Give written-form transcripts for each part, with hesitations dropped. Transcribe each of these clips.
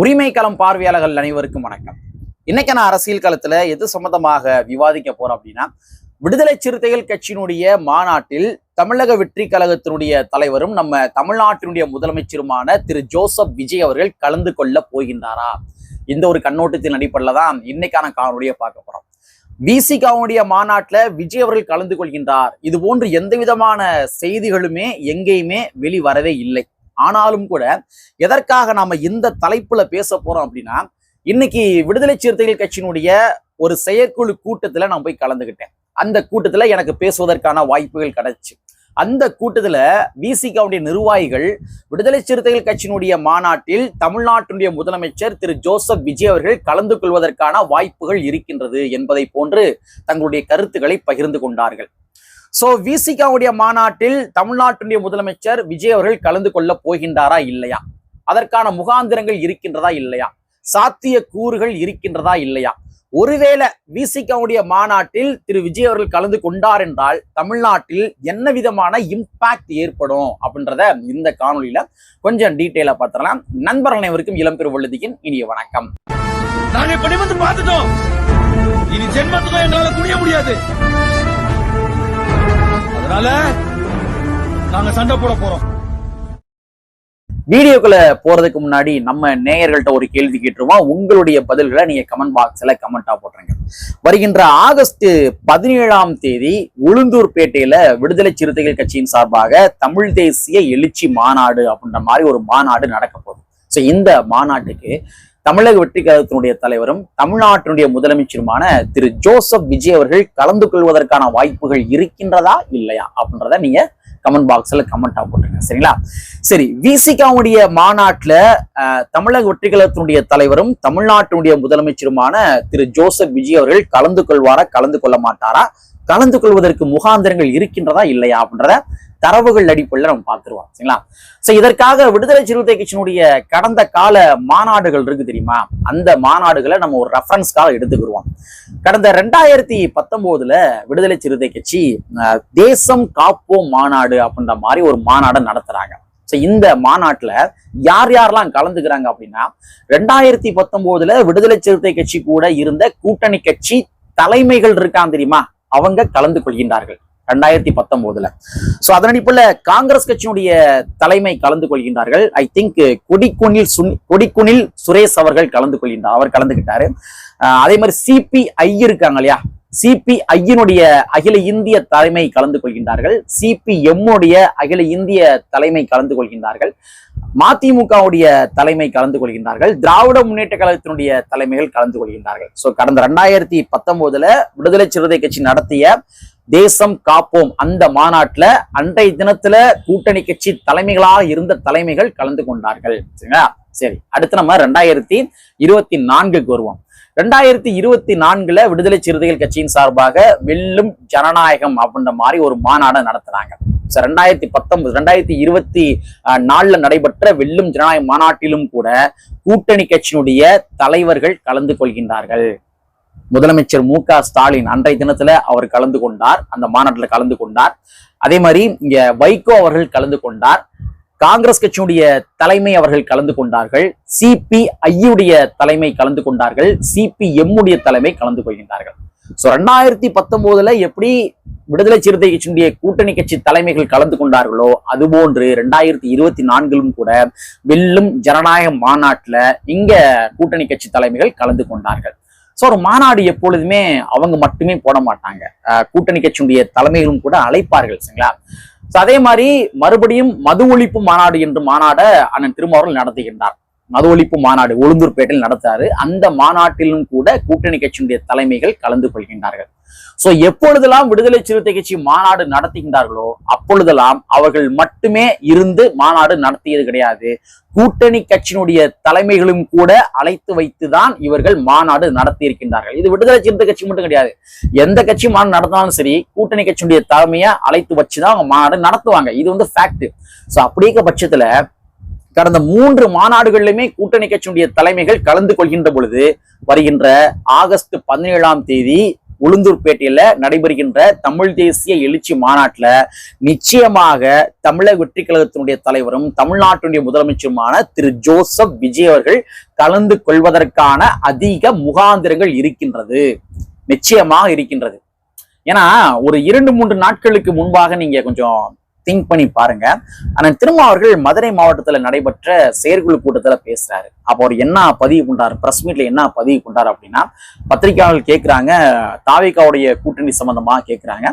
உரிமை களம் பார்வையாளர்கள் அனைவருக்கும் வணக்கம். இன்னைக்கான அரசியல் களத்துல எது சம்பந்தமாக விவாதிக்க போறோம் அப்படின்னா, விடுதலை சிறுத்தைகள் கட்சியினுடைய மாநாட்டில் தமிழக வெற்றி கழகத்தினுடைய தலைவரும் நம்ம தமிழ்நாட்டினுடைய முதலமைச்சருமான திரு ஜோசப் விஜய் அவர்கள் கலந்து கொள்ள போகின்றாரா? இந்த ஒரு கண்ணோட்டத்தின் அடிப்படையில தான் இன்னைக்கான காணொலியை பார்க்க போறோம். விசிகாவுடைய மாநாட்டுல விஜய் அவர்கள் கலந்து கொள்கின்றார், இது போன்று எந்த விதமான செய்திகளுமே எங்கேயுமே வெளிவரவே இல்லை. ஆனாலும் கூட எதற்காக நாம இந்த தலைப்புல பேச போறோம் அப்படின்னா, இன்னைக்கு விடுதலை சிறுத்தைகள் கட்சியினுடைய ஒரு செயற்குழு கூட்டத்துல நான் போய் கலந்துகிட்டேன். அந்த கூட்டத்துல எனக்கு பேசுவதற்கான வாய்ப்புகள் கிடைச்சு. அந்த கூட்டத்துல விசிகாவுடைய நிர்வாகிகள் விடுதலை சிறுத்தைகள் கட்சியினுடைய மாநாட்டில் தமிழ்நாட்டினுடைய முதலமைச்சர் திரு ஜோசப் விஜய் அவர்கள் கலந்து கொள்வதற்கான வாய்ப்புகள் இருக்கின்றது என்பதை போன்று தங்களுடைய கருத்துக்களை பகிர்ந்து கொண்டார்கள். சோ விசிகாவுடைய மாநாட்டில் தமிழ்நாட்டுடைய முதலமைச்சர் விஜய் அவர்கள் கலந்து கொள்ள போகின்றாரா இல்லையா? அதற்கான முகாந்திரங்கள் இருக்கின்றதா இல்லையா? சாத்திய கூறுகள் இருக்கின்றதா இல்லையா? ஒருவேளை விசிகாவுடைய மாநாட்டில் திரு விஜய் அவர்கள் கலந்து கொண்டார் என்றால் தமிழ்நாட்டில் என்ன விதமான இம்பாக்ட் ஏற்படும் அப்படின்றத இந்த காணொலியில கொஞ்சம் டீட்டெயிலா பார்த்துடலாம். நண்பர்கள் அனைவருக்கும் இளம்பெரு வள்ளுதியின் இனிய வணக்கம். நாங்க இப்படி வந்து பார்த்துட்டோம், இனி ஜென்மத்துக்கும் எங்களால குனிய முடியாது. அதனால நாங்க சண்டை போட போறோம். வீடியோக்குள்ள போறதுக்கு முன்னாடி நம்ம நேயர்கள்ட்ட ஒரு கேள்வி கேட்டுருவோம். உங்களுடைய பதில்களை நீங்க கமெண்ட் பாக்ஸ்ல கமெண்டா போட்டுருங்க. வருகின்ற ஆகஸ்ட் 17ஆம் தேதி உளுந்தூர்பேட்டையில விடுதலை சிறுத்தைகள் கட்சியின் சார்பாக தமிழ் தேசிய எழுச்சி மாநாடு அப்படின்ற மாதிரி ஒரு மாநாடு நடக்க போகுது. சோ இந்த மாநாட்டுக்கு தமிழக வெற்றி கழகத்தினுடைய தலைவரும் தமிழ்நாட்டினுடைய முதலமைச்சருமான திரு ஜோசப் விஜய் அவர்கள் கலந்து கொள்வதற்கான வாய்ப்புகள் இருக்கின்றதா இல்லையா அப்படின்றத நீங்க கமெண்ட் பாக்ஸ்ல கமெண்டா போட்டுருங்க. சரிங்களா? சரி, விசிகாவுடைய மாநாட்டுல தமிழக வெற்றி கழகத்தினுடைய தலைவரும் தமிழ்நாட்டினுடைய முதலமைச்சருமான திரு ஜோசப் விஜய் அவர்கள் கலந்து கொள்வாரா, கலந்து கொள்ள மாட்டாரா, கலந்து கொள்வதற்கு முகாந்திரங்கள் இருக்கின்றதா இல்லையா அப்படின்றத தரவுகள் அடிப்படையில் நம்ம பார்த்துருவோம். சரிங்களா? சோ இதற்காக விடுதலை சிறுத்தை கட்சியினுடைய கடந்த கால மாநாடுகள் இருக்கு தெரியுமா? அந்த மாநாடுகளை நம்ம ஒரு ரெஃபரன்ஸ்க்காக எடுத்துக்கிடுவோம். கடந்த 2019 விடுதலை சிறுத்தை கட்சி தேசம் காப்போம் மாநாடு அப்படின்ற மாதிரி ஒரு மாநாடு நடத்துறாங்க. சோ இந்த மாநாட்டுல யார் யாரெல்லாம் கலந்துக்கிறாங்க அப்படின்னா, 2019 விடுதலை சிறுத்தை கட்சி கூட இருந்த கூட்டணி கட்சி தலைமைகள் இருக்காங்க தெரியுமா, அவங்க கலந்து கொள்கின்றார்கள் 2019. சோ அதன் அடிப்படையில் காங்கிரஸ் கட்சியினுடைய தலைமை கலந்து கொள்கின்றார்கள். ஐ திங்க் கொடிக்குனில் சுரேஷ் அவர்கள் அவர் கலந்துகிட்டாரு. அதே மாதிரி சிபிஐ இருக்காங்க இல்லையா, சிபிஐயினுடைய அகில இந்திய தலைமை கலந்து கொள்கின்றார்கள். சிபிஎம் உடைய அகில இந்திய தலைமை கலந்து கொள்கின்றார்கள். மதிமுகவுடைய தலைமை கலந்து கொள்கின்றார்கள். திராவிட முன்னேற்ற கழகத்தினுடைய தலைமைகள் கலந்து கொள்கின்றார்கள். சோ கடந்த 2019 விடுதலை சிறுத்தை கட்சி நடத்திய தேசம் காப்போம் அந்த மாநாட்டுல அன்றைய தினத்துல கூட்டணி கட்சி தலைமைகளாக இருந்த தலைமைகள் கலந்து கொண்டார்கள். சரிங்களா? சரி, அடுத்து நம்ம 2024க்கு வருவோம். 2024 விடுதலை சிறுத்தைகள் கட்சியின் சார்பாக வெல்லும் ஜனநாயகம் அப்படின்ற மாதிரி ஒரு மாநாடு நடத்துறாங்க. 2024 நடைபெற்ற வெல்லும் ஜனநாயக மாநாட்டிலும் கூட கூட்டணி கட்சியினுடைய தலைவர்கள் கலந்து கொள்கின்றார்கள். முதலமைச்சர் மு.க. ஸ்டாலின் அன்றைய தினத்துல அவர் கலந்து கொண்டார், அந்த மாநாட்டில் கலந்து கொண்டார். அதே மாதிரி இங்க வைகோ அவர்கள் கலந்து கொண்டார். காங்கிரஸ் கட்சியுடைய தலைமை அவர்கள் கலந்து கொண்டார்கள். சிபிஐயுடைய தலைமை கலந்து கொண்டார்கள். சிபிஎம் உடைய தலைமை கலந்து கொள்கின்றார்கள். சோ 2019 எப்படி விடுதலை சிறுத்தை கட்சியினுடைய கூட்டணி கட்சி தலைமைகள் கலந்து கொண்டார்களோ அதுபோன்று 2024 கூட வெல்லும் ஜனநாயக மாநாட்டுல இங்க கூட்டணி கட்சி தலைமைகள் கலந்து கொண்டார்கள். சோ ஒரு மாநாடு எப்பொழுதுமே அவங்க மட்டுமே போட மாட்டாங்க, கூட்டணி கட்சியுடைய தலைமைகளும் கூட அழைப்பார்கள். சரிங்களா? அதே மாதிரி மறுபடியும் மது ஒழிப்பு மாநாடு என்று மாநாடை அண்ணன் திருமாவர்கள் நடத்துகின்றார். மது ஒழிப்பு மாநாடு உளுந்தூர்பேட்டையில் நடத்தாரு. அந்த மாநாட்டிலும் கூட கூட்டணி கட்சியினுடைய தலைமைகள் கலந்து கொள்கின்றார்கள். சோ எப்பொழுதெல்லாம் விடுதலை சிறுத்தை கட்சி மாநாடு நடத்துகின்றார்களோ அப்பொழுதெல்லாம் அவர்கள் மட்டுமே இருந்து மாநாடு நடத்தியது கிடையாது. கூட்டணி கட்சியினுடைய தலைமைகளும் கூட அழைத்து வைத்துதான் இவர்கள் மாநாடு நடத்தி இருக்கின்றார்கள். இது விடுதலை சிறுத்தை கட்சி மட்டும் கிடையாது, எந்த கட்சி மாநாடு நடத்தினாலும் சரி கூட்டணி கட்சியினுடைய தலைமையை அழைத்து வச்சுதான் அவங்க மாநாடு நடத்துவாங்க. இது வந்து ஃபேக்ட். சோ அப்படிங்கிற பட்சத்துல கடந்த 3 மாநாடுகளிலுமே கூட்டணி கட்சியினுடைய தலைமைகள் கலந்து கொள்கின்ற பொழுது வருகின்ற ஆகஸ்ட் 17ஆம் தேதி உளுந்தூர்பேட்டையில நடைபெறுகின்ற தமிழ் தேசிய எழுச்சி மாநாட்டுல நிச்சயமாக தமிழக வெற்றி கழகத்தினுடைய தலைவரும் தமிழ்நாட்டினுடைய முதலமைச்சருமான திரு ஜோசப் விஜய் அவர்கள் கலந்து கொள்வதற்கான அதிக முகாந்திரங்கள் இருக்கின்றது, நிச்சயமாக இருக்கின்றது. ஏன்னா ஒரு 2-3 நாட்களுக்கு முன்பாக நீங்க கொஞ்சம் திங்க் பண்ணி பாருங்க. அண்ணன் திருமாவர்கள் மதுரை மாவட்டத்துல நடைபெற்ற செயற்குழு கூட்டத்துல பேசுறாரு. அப்போ அவர் என்ன பதிவு கொண்டாரு, பிரஸ் மீட்ல என்ன பதிவு கொண்டாரு அப்படின்னா, பத்திரிகையாளர்கள் கேட்கிறாங்க தாவேகாவுடைய கூட்டணி சம்பந்தமா கேட்கிறாங்க.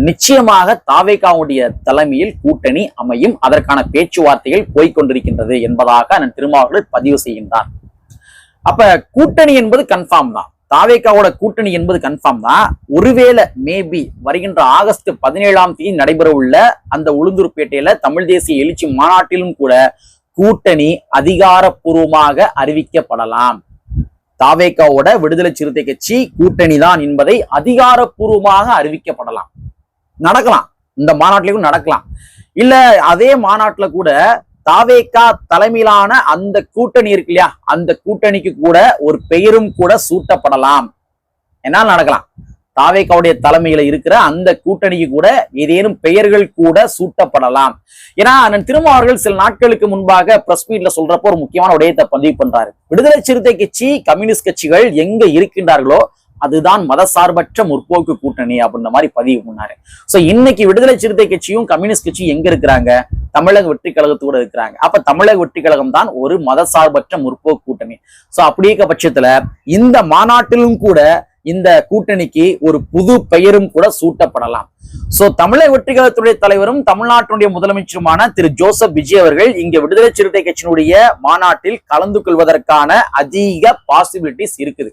நிச்சயமாக தாவேகாவுடைய தலைமையில் கூட்டணி அமையும், அதற்கான பேச்சுவார்த்தைகள் போய்கொண்டிருக்கின்றது என்பதாக அண்ணன் திருமாவர்கள் பதிவு செய்கின்றார். அப்ப கூட்டணி என்பது கன்ஃபார்ம் தான், தாவேகாவோட கூட்டணி என்பது கன்ஃபார்ம் தான். ஒருவேளை மேபி வருகின்ற ஆகஸ்ட் 17ஆம் தேதி நடைபெற உள்ள அந்த உளுந்தூர்பேட்டையில தமிழ் தேசிய எழுச்சி மாநாட்டிலும் கூட கூட்டணி அதிகாரப்பூர்வமாக அறிவிக்கப்படலாம். தாவேகாவோட விடுதலை சிறுத்தை கட்சி கூட்டணி தான் என்பதை அதிகாரப்பூர்வமாக அறிவிக்கப்படலாம். நடக்கலாம், இந்த மாநாட்டிலும் நடக்கலாம். இல்ல அதே மாநாட்டுல கூட தாவேகா தலைமையிலான அந்த கூட்டணி இருக்கு இல்லையா, அந்த கூட்டணிக்கு கூட ஒரு பெயரும் கூட சூட்டப்படலாம். என்ன நடக்கலாம், தாவேகாவுடைய தலைமையில இருக்கிற அந்த கூட்டணிக்கு கூட ஏதேனும் பெயர்கள் கூட சூட்டப்படலாம். ஏன்னா அண்ணன் திருமாவர்கள் சில நாட்களுக்கு முன்பாக பிரஸ் மீட்ல சொல்றப்போ ஒரு முக்கியமான விடயத்தை பதிவு பண்றாரு. விடுதலை சிறுத்தை கட்சி கம்யூனிஸ்ட் கட்சிகள் எங்க இருக்கின்றார்களோ அதுதான் மதசார்பற்ற முற்போக்கு கூட்டணி அப்படின்ற மாதிரி பதிவு பண்ணாரு. சோ இன்னைக்கு விடுதலை சிறுத்தை கட்சியும் கம்யூனிஸ்ட் கட்சியும் எங்க இருக்கிறாங்க, தமிழக வெற்றி கழகத்தோட இருக்கிறாங்க. அப்ப தமிழக வெற்றி கழகம் தான் ஒரு மதசார்பற்ற முற்போக்கு கூட்டணி. சோ அப்படி இருக்க பட்சத்துல இந்த மாநாட்டிலும் கூட இந்த கூட்டணிக்கு ஒரு புது பெயரும் கூட சூட்டப்படலாம். சோ தமிழக வெற்றி கழகத்துடைய தலைவரும் தமிழ்நாட்டினுடைய முதலமைச்சருமான திரு ஜோசப் விஜய் அவர்கள் இங்க விடுதலை சிறுத்தை கட்சியினுடைய மாநாட்டில் கலந்து கொள்வதற்கான அதிக பாசிபிலிட்டிஸ் இருக்குது.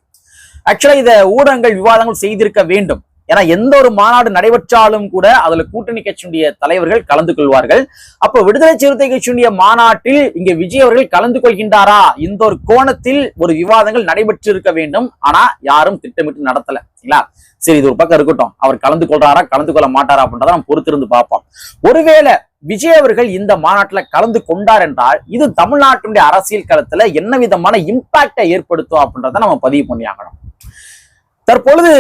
ஆக்சுவலா இத ஊடகங்கள் விவாதங்கள் செய்திருக்க வேண்டும். ஏன்னா எந்த ஒரு மாநாடு நடைபெற்றாலும் கூட அதுல கூட்டணி கட்சியினுடைய தலைவர்கள் கலந்து கொள்வார்கள். அப்ப விடுதலை சிறுத்தை கட்சியினுடைய மாநாட்டில் இங்க விஜய் அவர்கள் கலந்து கொள்கின்றாரா, இந்த ஒரு கோணத்தில் ஒரு விவாதங்கள் நடைபெற்று இருக்க வேண்டும். ஆனா யாரும் திட்டமிட்டு நடத்தல. சரிங்களா, சரி இது ஒரு பக்கம் இருக்கட்டும். அவர் கலந்து கொள்றாரா கலந்து கொள்ள மாட்டாரா அப்படின்றத நம்ம பொறுத்திருந்து பார்ப்போம். ஒருவேளை விஜய் அவர்கள் இந்த மாநாட்டுல கலந்து கொண்டார் என்றால் இது தமிழ்நாட்டினுடைய அரசியல் களத்துல என்ன விதமான இம்பாக்டை ஏற்படுத்தும் அப்படின்றத நம்ம பதிவு பண்ணி ஆகணும். தற்பொழுது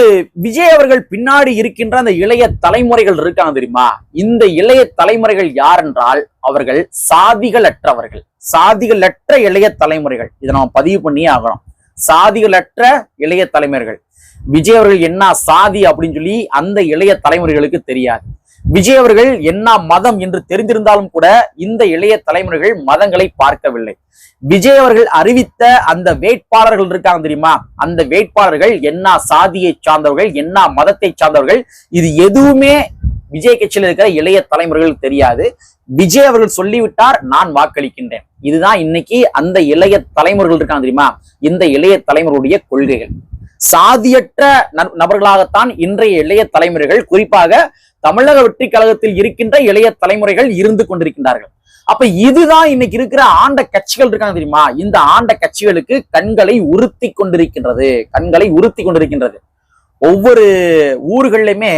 விஜய் அவர்கள் பின்னாடி இருக்கின்ற அந்த இளைய தலைமுறைகள் இருக்காங்க தெரியுமா, இந்த இளைய தலைமுறைகள் யார் என்றால் அவர்கள் சாதிகளற்றவர்கள், சாதிகளற்ற இளைய தலைமுறைகள். இதை நம்ம பதிவு பண்ணியே ஆகணும். சாதிகளற்ற இளைய தலைமுறைகள். விஜய் அவர்கள் என்ன சாதி அப்படின்னு சொல்லி அந்த இளைய தலைமுறைகளுக்கு தெரியாது. விஜய் அவர்கள் என்ன மதம் என்று தெரிந்திருந்தாலும் கூட இந்த இளைய தலைமுறைகள் மதங்களை பார்க்கவில்லை. விஜய் அவர்கள் அறிவித்த அந்த வேட்பாளர்கள் இருக்காங்க தெரியுமா, அந்த வேட்பாளர்கள் என்ன சாதியை சார்ந்தவர்கள் என்ன மதத்தை சார்ந்தவர்கள் இது எதுவுமே விஜய் கட்சியில் இருக்கிற இளைய தலைமுறைகள் தெரியாது. விஜய் அவர்கள் சொல்லிவிட்டார் நான் வாக்களிக்கின்றேன். இதுதான் இன்னைக்கு அந்த இளைய தலைமுறைகள் இருக்காங்க தெரியுமா, இந்த இளைய தலைமுறையுடைய கொள்கைகள். சாதியற்ற நபர்களாகத்தான் இன்றைய இளைய தலைமுறைகள், குறிப்பாக தமிழக வெற்றி கழகத்தில் இருக்கின்ற இளைய தலைமுறைகள் இருந்து கொண்டிருக்கின்றார்கள். அப்ப இதுதான் இன்னைக்கு இருக்கிற ஆண்ட கட்சிகள் இருக்காங்க தெரியுமா, இந்த ஆண்ட கட்சிகளுக்கு கண்களை உறுத்தி கொண்டிருக்கின்றது, கண்களை உறுத்தி கொண்டிருக்கின்றது. ஒவ்வொரு ஊர்கள்லயுமே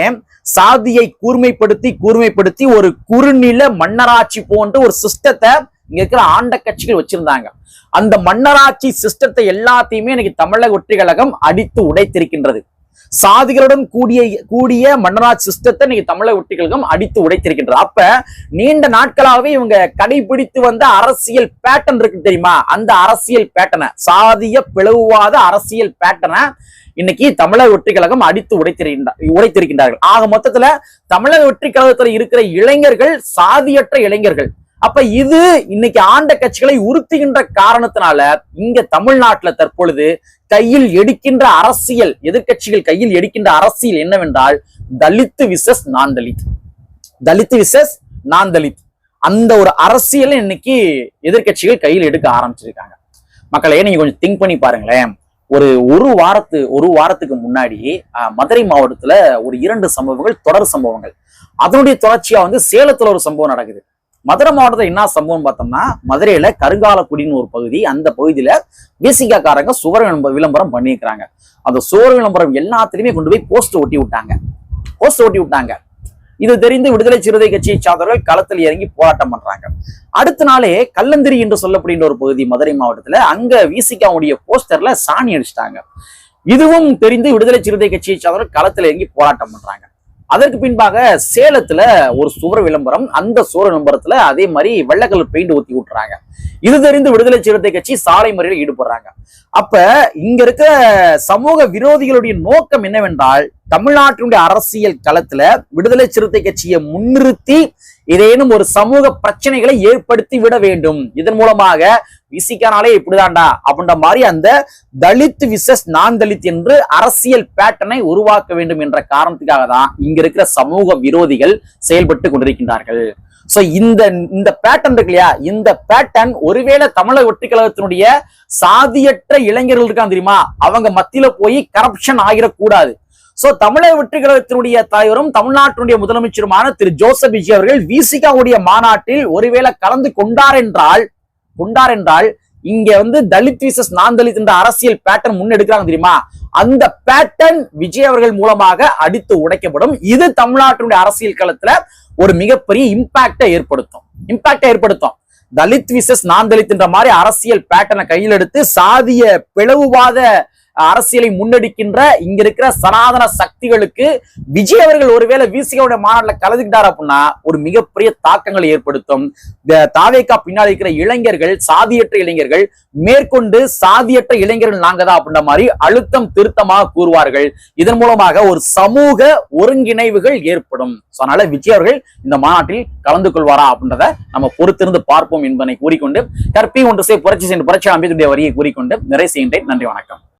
சாதியை கூர்மைப்படுத்தி ஒரு குறுநில மன்னராட்சி போன்ற ஒரு சிஸ்டத்தை இங்க இருக்கிற ஆண்ட கட்சிகள் வச்சிருந்தாங்க. அந்த மன்னராட்சி சிஸ்டத்தை எல்லாத்தையுமே இன்னைக்கு தமிழக வெற்றி கழகம் அடித்து உடைத்திருக்கின்றது. சாதிகளுடன் கூடிய மன்னராட்சி சிஸ்டத்தை இன்னைக்கு தமிழக வெற்றி கழகம் அடித்து உடைத்திருக்கின்றது. அப்ப நீண்ட நாட்களாகவே இவங்க கடைபிடித்து வந்த அரசியல் பேட்டர்ன் இருக்கு தெரியுமா, அந்த அரசியல் பேட்டர்னை, சாதிய பிளவுவாத அரசியல் பேட்டர்னை இன்னைக்கு தமிழக வெற்றி கழகம் அடித்து உடைத்திருக்கின்றார்கள். ஆக மொத்தத்துல தமிழக வெற்றி கழகத்துல இருக்கிற இளைஞர்கள் சாதியற்ற இளைஞர்கள். அப்ப இது இன்னைக்கு ஆண்ட கட்சிகளை உறுத்துகின்ற காரணத்தினால இங்க தமிழ்நாட்டுல தற்பொழுது கையில் எடுக்கின்ற அரசியல், எதிர்கட்சிகள் கையில் எடுக்கின்ற அரசியல் என்னவென்றால் தலித் விசஸ் நான் தலித், தலித் விசஸ் நான் தலித். அந்த ஒரு அரசியலை இன்னைக்கு எதிர்கட்சிகள் கையில் எடுக்க ஆரம்பிச்சிருக்காங்க. மக்களே நீங்க கொஞ்சம் திங்க் பண்ணி பாருங்களேன். ஒரு வாரத்துக்கு முன்னாடி மதுரை மாவட்டத்துல ஒரு 2 சம்பவங்கள் தொடர் சம்பவங்கள். அதனுடைய தொடர்ச்சியா சேலத்துல ஒரு சம்பவம் நடக்குது. மதுரை மாவட்டத்துல என்ன சம்பவம் பார்த்தோம்னா, மதுரையில கருங்காலக்குடின்னு ஒரு பகுதி, அந்த பகுதியில விசிகா காரங்க சுவர் விளம்பரம் பண்ணியிருக்கிறாங்க. அந்த சுவர் விளம்பரம் எல்லாத்திலுமே கொண்டு போய் போஸ்ட் ஒட்டி விட்டாங்க. இது தெரிந்து விடுதலை சிறுத்தை கட்சியை சார்ந்தவர்கள் களத்தில் இறங்கி போராட்டம் பண்றாங்க. அடுத்த நாளே கல்லந்திரி என்று சொல்லப்படுகின்ற ஒரு பகுதி மதுரை மாவட்டத்துல, அங்க விசிகாவுடைய போஸ்டர்ல சாணி அடிச்சிட்டாங்க. இதுவும் தெரிந்து விடுதலை சிறுத்தை கட்சியை சார்ந்தவர்கள் களத்தில் இறங்கி போராட்டம் பண்றாங்க. அதற்கு பின்பாக சேலத்துல ஒரு சுவர் விளம்பரம், அந்த சுவர் விளம்பரத்துல அதே மாதிரி வெள்ளை கலர் பெயிண்ட் ஊத்தி விட்டுறாங்க. இது தெரிந்து விடுதலை சிறுத்தை கட்சி சாலை மறியலில் ஈடுபடுறாங்க. அப்ப இங்க இருக்க சமூக விரோதிகளுடைய நோக்கம் என்னவென்றால், தமிழ்நாட்டினுடைய அரசியல் களத்துல விடுதலை சிறுத்தை கட்சியை முன்னிறுத்தி ஏதேனும் ஒரு சமூக பிரச்சனைகளை ஏற்படுத்தி விட வேண்டும். இதன் மூலமாக விசிகானாலே இப்படிதான்டா அப்படின்ற மாதிரி அந்த தலித் விசஸ் நான் தலித் என்று அரசியல் பேட்டர்னை உருவாக்க வேண்டும் என்ற காரணத்துக்காக தான் இங்க இருக்கிற சமூக விரோதிகள் செயல்பட்டு கொண்டிருக்கின்றார்கள். சோ இந்த பேட்டர்ன் இருக்கு இல்லையா, இந்த பேட்டர்ன் ஒருவேளை தமிழக வெற்றிக் கழகத்தினுடைய சாதியற்ற இளைஞர்கள் இருக்காங்க தெரியுமா, அவங்க மத்தியில போய் கரப்ஷன் ஆகிடக்கூடாது. சோ தமிழக வெற்றிக் கழகத்தினுடைய தலைவரும் தமிழ்நாட்டினுடைய முதலமைச்சருமான திரு ஜோசப் விஜய் அவர்கள் விசிகாவுடைய மாநாட்டில் ஒருவேளை கலந்து கொண்டார் என்றால் இங்க தலித் விசஸ் நான் தலித் என்ற அரசியல் பேட்டர்ன் முன்னெடுக்கிறாங்க தெரியுமா, அந்த பேட்டர்ன் விஜய் அவர்கள் மூலமாக அடித்து உடைக்கப்படும். இது தமிழ்நாட்டினுடைய அரசியல் களத்துல ஒரு மிகப்பெரிய இம்பாக்டை ஏற்படுத்தும். தலித் விசஸ் நான் தலித் என்ற மாதிரி அரசியல் பேட்டர்னை கையில் எடுத்து சாதிய பிளவுவாத அரசியலை முன்னெடுக்கின்ற இங்க இருக்கிற சனாதன சக்திகளுக்கு விஜய் அவர்கள் ஒருவேளை விசிகாவுடைய மாநாட்டில் கலந்துக்கிட்டார் அப்படின்னா ஒரு மிகப்பெரிய தாக்கங்களை ஏற்படுத்தும். தாவேகா பின்னால் இருக்கிற இளைஞர்கள், சாதியற்ற இளைஞர்கள் மேற்கொண்டு சாதியற்ற இளைஞர்கள் நாங்க தான் அப்படின்ற மாதிரி அழுத்தம் திருத்தமாக கூறுவார்கள். இதன் மூலமாக ஒரு சமூக ஒருங்கிணைவுகள் ஏற்படும். அதனால விஜய் அவர்கள் இந்த மாநாட்டில் கலந்து கொள்வாரா அப்படின்றத நம்ம பொறுத்திருந்து பார்ப்போம் என்பதை கூறிக்கொண்டு, கற்பி ஒன்று புரட்சி சென்று புரட்சி அமைப்புடைய வரியை கூறிக்கொண்டு நிறைவு செய்கின்றேன். நன்றி, வணக்கம்.